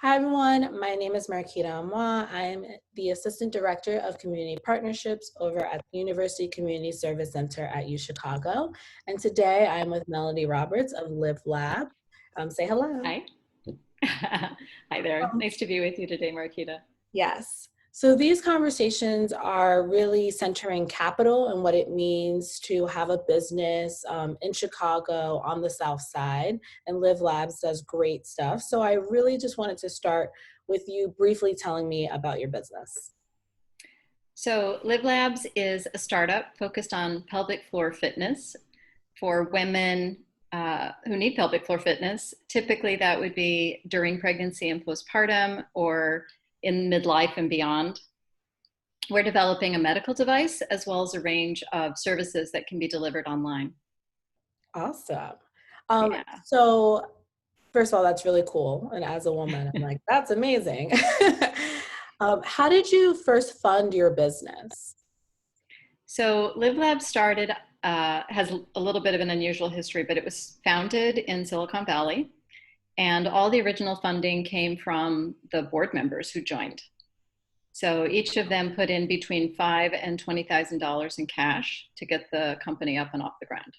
Hi, everyone. My name is Marquita Amwa. I'm the Assistant Director of Community Partnerships over at the University Community Service Center at UChicago. And today I'm with Melody Roberts of Liv Lab. Say hello. Hi. Hi there. Um, Nice to be with you today, Marquita. yes. So these conversations are really centering capital and what it means to have a business in Chicago on the South Side. And Liv Labs does great stuff. So I really just wanted to start with you briefly telling me about your business. So, Liv Labs is a startup focused on pelvic floor fitness for women who need pelvic floor fitness. Typically, that would be during pregnancy and postpartum or in midlife and beyond. We're developing a medical device as well as a range of services that can be delivered online. Awesome. Yeah. So first of all, that's really cool. And as a woman, I'm like, that's amazing. How did you first fund your business? So Liv Lab started, has a little bit of an unusual history, but it was founded in Silicon Valley. And all the original funding came from the board members who joined. So each of them put in between $5,000 and $20,000 in cash to get the company up and off the ground.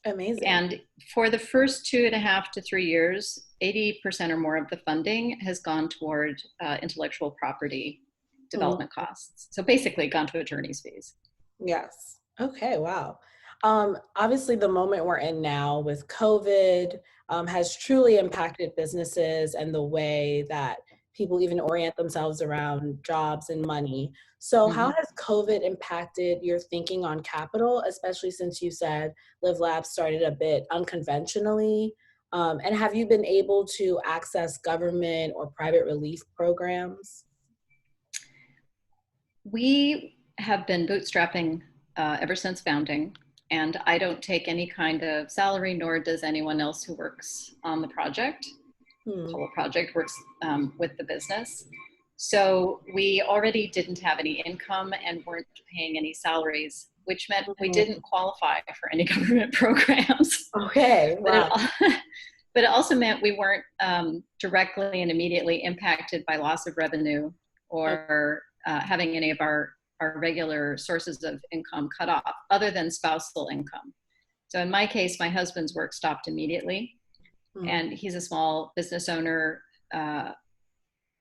Amazing. And for the first 2.5 to 3 years, 80% or more of the funding has gone toward intellectual property Mm, development costs. So basically gone to attorney's fees. yes. Okay, wow. Obviously, the moment we're in now with COVID has truly impacted businesses and the way that people even orient themselves around jobs and money. So how Mhm. has COVID impacted your thinking on capital, especially since you said Liv Labs started a bit unconventionally? And have you been able to access government or private relief programs? We have been bootstrapping ever since founding, and I don't take any kind of salary, nor does anyone else who works on the project. The Hmm. whole project works with the business. So we already didn't have any income and weren't paying any salaries, which meant we Mm. didn't qualify for any government programs. Okay, but it wow. but it also meant we weren't directly and immediately impacted by loss of revenue or having any of our regular sources of income cut off, other than spousal income. So in my case, my husband's work stopped immediately, Mm. and he's a small business owner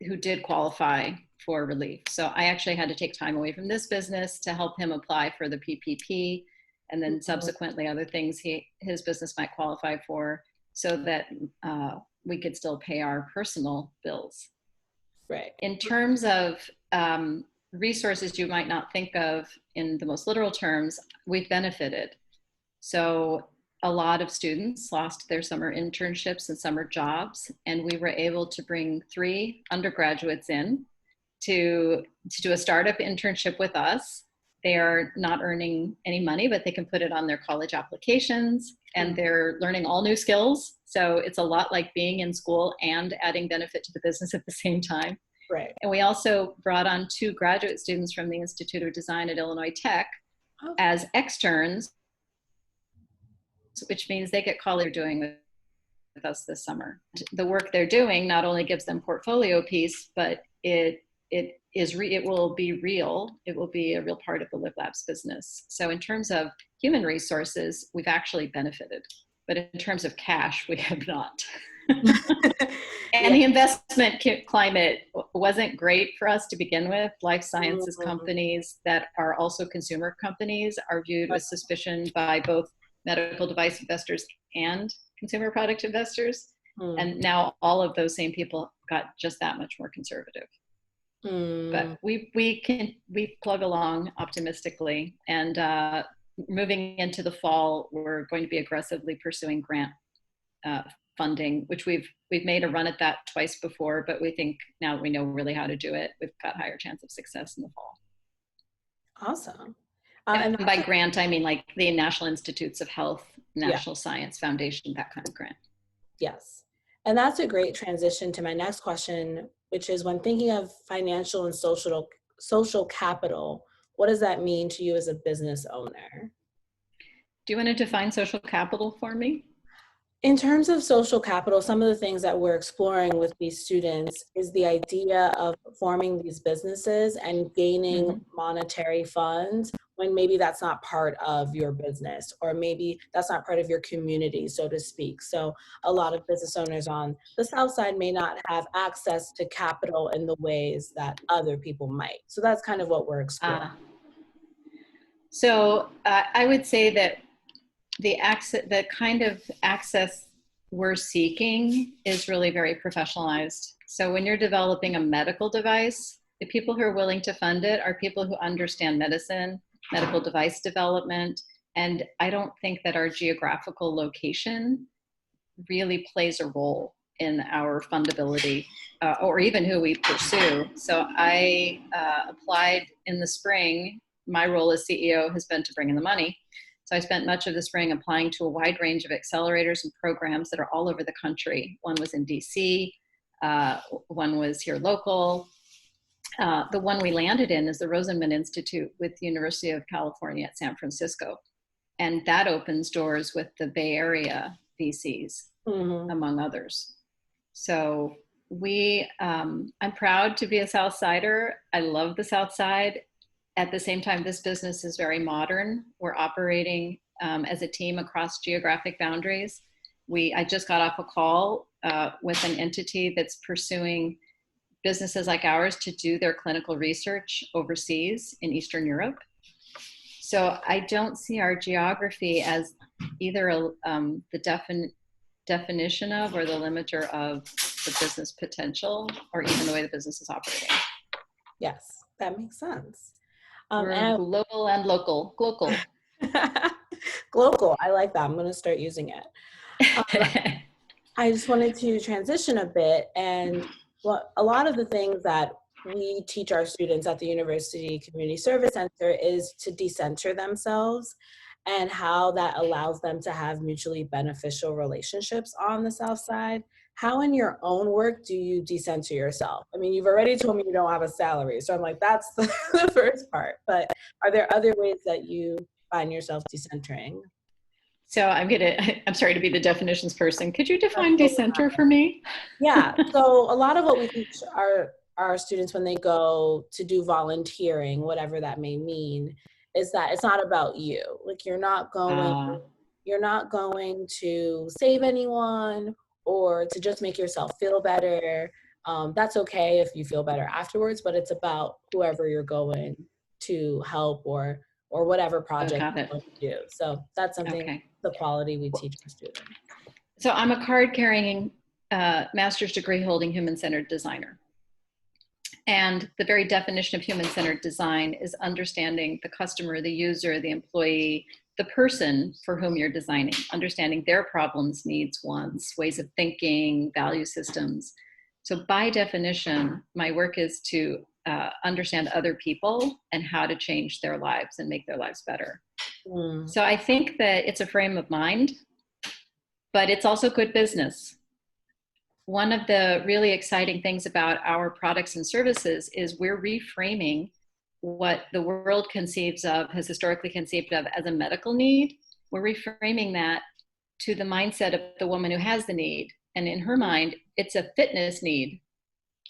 who did qualify for relief. So I actually had to take time away from this business to help him apply for the PPP, and then Mhm. subsequently other things his business might qualify for, so that we could still pay our personal bills. Right. In terms of resources you might not think of in the most literal terms, we've benefited. So a lot of students lost their summer internships and summer jobs, and we were able to bring 3 undergraduates in to do a startup internship with us. They are not earning any money, but they can put it on their college applications, and Mm. they're learning all new skills. So it's a lot like being in school and adding benefit to the business at the same time. Right. And we also brought on 2 graduate students from the Institute of Design at Illinois Tech Okay. as externs, which means they get college doing with us this summer. The work they're doing not only gives them portfolio piece, but it will be real. It will be a real part of the Liv Labs business. So in terms of human resources, we've actually benefited, but in terms of cash, we have not. Yeah. And the investment climate wasn't great for us to begin with. Life sciences Mhm. companies that are also consumer companies are viewed with suspicion by both medical device investors and consumer product investors. Mm. And now all of those same people got just that much more conservative. Mm. But we plug along optimistically, and moving into the fall, we're going to be aggressively pursuing grant uh, funding, which we've made a run at that twice before, but we think now we know really how to do it, we've got higher chance of success in the fall. Awesome. And And by that's a, grant, I mean like the National Institutes of Health, yeah, National Science Foundation, that kind of grant. yes. And that's a great transition to my next question, which is when thinking of financial and social capital, what does that mean to you as a business owner? Do you want to define social capital for me? In terms of social capital, some of the things that we're exploring with these students is the idea of forming these businesses and gaining Mm-hmm. monetary funds when maybe that's not part of your business, or maybe that's not part of your community, so to speak. So a lot of business owners on the South Side may not have access to capital in the ways that other people might. So that's kind of what we're exploring. Uh, I would say that the kind of access we're seeking is really very professionalized. So when you're developing a medical device, the people who are willing to fund it are people who understand medicine, medical device development, and I don't think that our geographical location really plays a role in our fundability or even who we pursue. So I applied in the spring. My role as CEO has been to bring in the money. So I spent much of the spring applying to a wide range of accelerators and programs that are all over the country. One was in DC, one was here local. The one we landed in is the Rosenman Institute with the University of California at San Francisco. And that opens doors with the Bay Area VCs, among others. So I'm proud to be a South Sider. I love the South Side. At the same time, this business is very modern. We're operating as a team across geographic boundaries. I just got off a call with an entity that's pursuing businesses like ours to do their clinical research overseas in Eastern Europe. So I don't see our geography as either the definition of or the limiter of the business potential or even the way the business is operating. Yes, that makes sense. We're global and local. Global, I like that. I'm going to start using it. I just wanted to transition a bit, and a lot of the things that we teach our students at the University Community Service Center is to decenter themselves and how that allows them to have mutually beneficial relationships on the South Side. How in your own work do you decenter yourself? I mean, you've already told me you don't have a salary, so I'm like, that's the first part. But are there other ways that you find yourself decentering? So I'm sorry to be the definitions person. Could you That's define totally decenter fine. for me? Yeah, so a lot of what we teach our students when they go to do volunteering, whatever that may mean, is that it's not about you. Like you're not going to save anyone or to just make yourself feel better. That's okay if you feel better afterwards, but it's about whoever you're going to help or whatever Oh, project got it. you're going to do. So that's something, Okay. the quality we teach our students. So I'm a card carrying master's degree holding human-centered designer. And the very definition of human-centered design is understanding the customer, the user, the employee, the person for whom you're designing, understanding their problems, needs, wants, ways of thinking, value systems. So by definition, my work is to understand other people and how to change their lives and make their lives better. So I think that it's a frame of mind, but it's also good business. One of the really exciting things about our products and services is we're reframing what the world has historically conceived of as a medical need. We're reframing that to the mindset of the woman who has the need. And in her mind, it's a fitness need.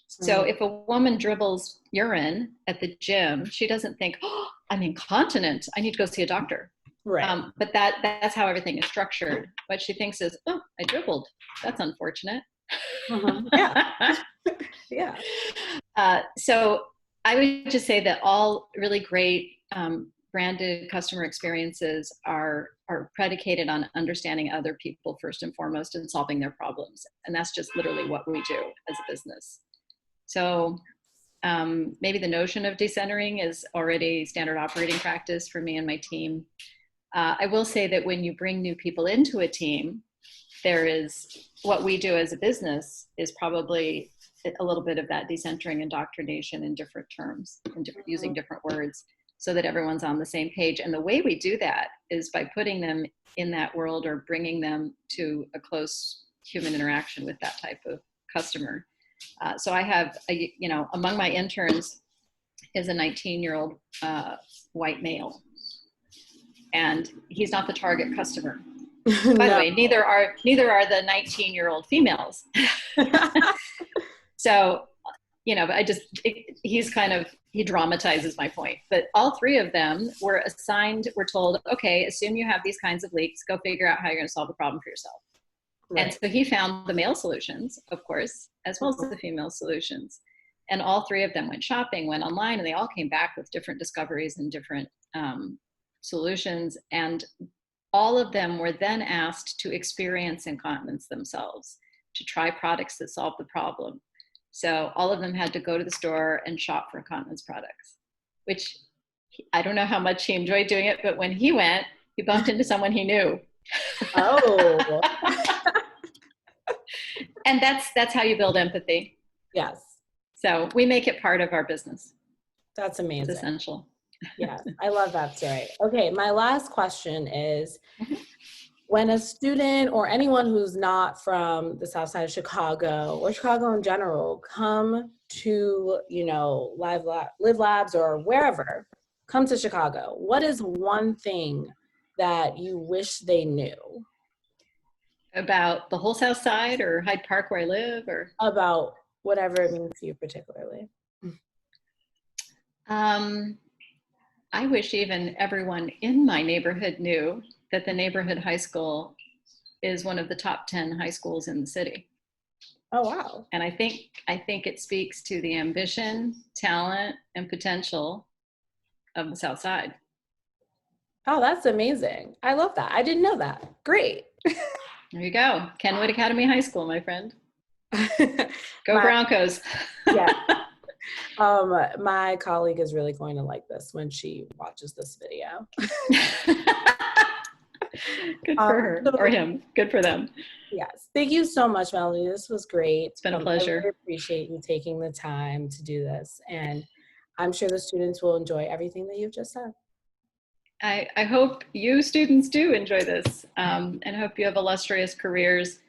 So if a woman dribbles urine at the gym, she doesn't think, oh, I'm incontinent, I need to go see a doctor. Right. But that's how everything is structured. What she thinks is, oh, I dribbled. That's unfortunate. Yeah. Yeah. So I would just say that all really great branded customer experiences are predicated on understanding other people first and foremost and solving their problems. And that's just literally what we do as a business. So maybe the notion of decentering is already standard operating practice for me and my team. I will say that when you bring new people into a team, there is what we do as a business is probably a little bit of that decentering indoctrination in different terms and using different words so that everyone's on the same page. And the way we do that is by putting them in that world or bringing them to a close human interaction with that type of customer. So I have, among my interns is a 19-year-old white male. And he's not the target customer. By the No. way, neither are the 19-year-old females. So, but he dramatizes my point. But all three of them were told, okay, assume you have these kinds of leaks, go figure out how you're going to solve the problem for yourself. And Right. so he found the male solutions, of course, as well as the female solutions. And all three of them went shopping, went online, and they all came back with different discoveries and different solutions. And all of them were then asked to experience incontinence themselves, to try products that solved the problem. So all of them had to go to the store and shop for incontinence products, which I don't know how much he enjoyed doing it, but when he went, he bumped into someone he knew. Oh. And that's how you build empathy. Yes. So we make it part of our business. That's It's amazing. essential. Yes, I love that story. Okay, my last question is, when a student or anyone who's not from the South Side of Chicago or Chicago in general come to, Liv Labs or wherever, come to Chicago, what is one thing that you wish they knew About the whole South Side or Hyde Park where I live, or about whatever it means to you particularly? I wish even everyone in my neighborhood knew that the neighborhood high school is one of the top 10 high schools in the city. Oh, wow. And I think it speaks to the ambition, talent, and potential of the South Side. Oh, that's amazing. I love that. I didn't know that. Great. There you go. Kenwood Academy High School, my friend. Go My, Broncos. yeah. My colleague is really going to like this when she watches this video. Good for her or him. Good for them. Yes. Thank you so much, Melanie. This was great. It's been a I pleasure. really appreciate you taking the time to do this. And I'm sure the students will enjoy everything that you've just said. I hope you students do enjoy this, and hope you have illustrious careers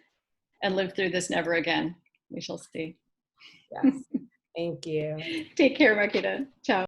and live through this never again. We shall see. Yes. Thank you. Take care, Marquita. Ciao.